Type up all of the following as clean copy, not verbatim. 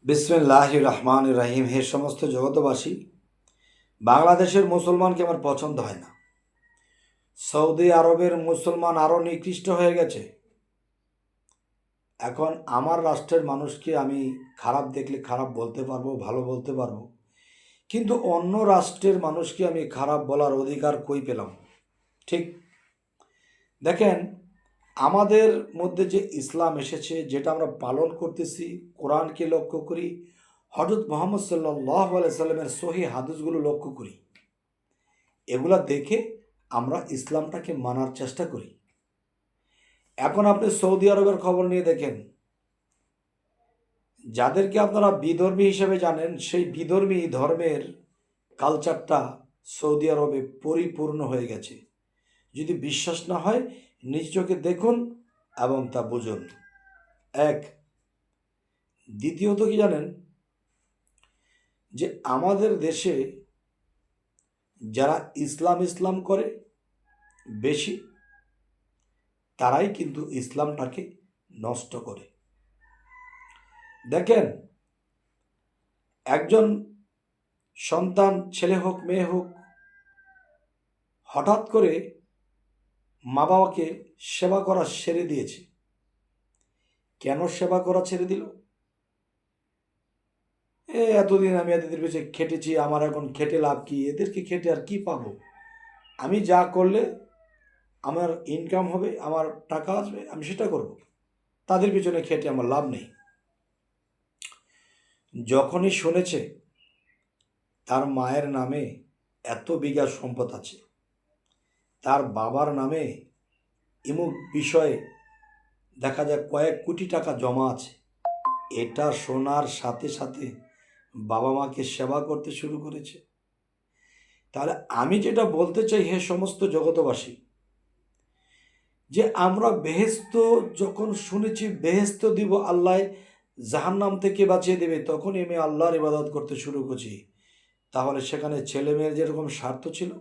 বিসমিল্লাহির রহমানির রহিম। হে সমস্ত জগতবাসী, বাংলাদেশের মুসলমানকে আমার পছন্দ হয় না। সৌদি আরবের মুসলমান আরও নিকৃষ্ট হয়ে গেছে। এখন আমার রাষ্ট্রের মানুষকে আমি খারাপ দেখলে খারাপ বলতে পারবো, ভালো বলতে পারবো, কিন্তু অন্য রাষ্ট্রের মানুষকে আমি খারাপ বলার অধিকার কই পেলাম? ঠিক দেখেন, আমাদের মধ্যে যে ইসলাম এসেছে, যেটা আমরা পালন করতেছি, কোরআনকে লক্ষ্য করি, হযরত মুহাম্মদ সাল্লাল্লাহু আলাইহি সাল্লামের সহিহ হাদিসগুলো লক্ষ্য করি, এগুলা দেখে আমরা ইসলামটাকে মানার চেষ্টা করি। এখন আপনি সৌদি আরবের খবর নিয়ে দেখেন, যাদেরকে আপনারা বিধর্মী হিসেবে জানেন, সেই বিধর্মী ধর্মের কালচারটা সৌদি আরবে পরিপূর্ণ হয়ে গেছে। যদি বিশ্বাস না হয়, নিজ চোখে দেখুন এবং তা বুঝুন। এক, দ্বিতীয়ত কি জানেন, যে আমাদের দেশে যারা ইসলাম করে বেশি, তারাই কিন্তু ইসলামটাকে নষ্ট করে। দেখেন, একজন সন্তান, ছেলে হোক মেয়ে হোক, হঠাৎ করে মা বাবাকে সেবা করা ছেড়ে দিয়েছে। কেন সেবা করা ছেড়ে দিল? এতদিন আমি এদের পেছনে খেটেছি, আমার এখন খেটে লাভ কি? এদেরকে খেটে আর কি পাবো? আমি যা করলে আমার ইনকাম হবে, আমার টাকা আসবে, আমি সেটা করব। তাদের পিছনে খেটে আমার লাভ নেই। যখনই শুনেছে তার মায়ের নামে এত বিঘা সম্পদ আছে, তার বাবার নামে এমুক বিষয়ে দেখা যায় কয়েক কোটি টাকা জমা আছে, এটা শোনার সাথে সাথে বাবা মাকে সেবা করতে শুরু করেছে। তাহলে আমি যেটা বলতে চাই, হে সমস্ত জগতবাসী, যে আমরা বেহেস্ত যখন শুনেছি, বেহেস্ত দিব আল্লাহ, জাহান্নাম থেকে বাঁচিয়ে দেবে, তখন আমি আল্লাহর ইবাদত করতে শুরু করছি। তাহলে সেখানে ছেলে মেয়ের যেরকম স্বার্থ ছিল,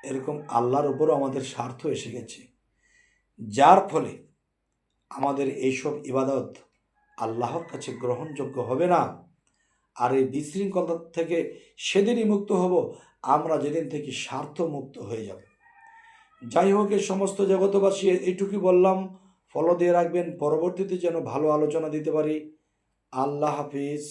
এরকম আল্লাহর উপরও আমাদের স্বার্থ এসে গেছে, যার ফলে আমাদের এইসব ইবাদত আল্লাহর কাছে গ্রহণযোগ্য হবে না। আর এই বিশৃঙ্খলা থেকে সেদিনই মুক্ত হব আমরা যেদিন থেকে স্বার্থ মুক্ত হয়ে যাব। যাই হোক, এই সমস্ত জগতবাসী, এইটুকুই বললাম। ফলো দিয়ে রাখবেন, পরবর্তীতে যেন ভালো আলোচনা দিতে পারি। আল্লাহ হাফিজ।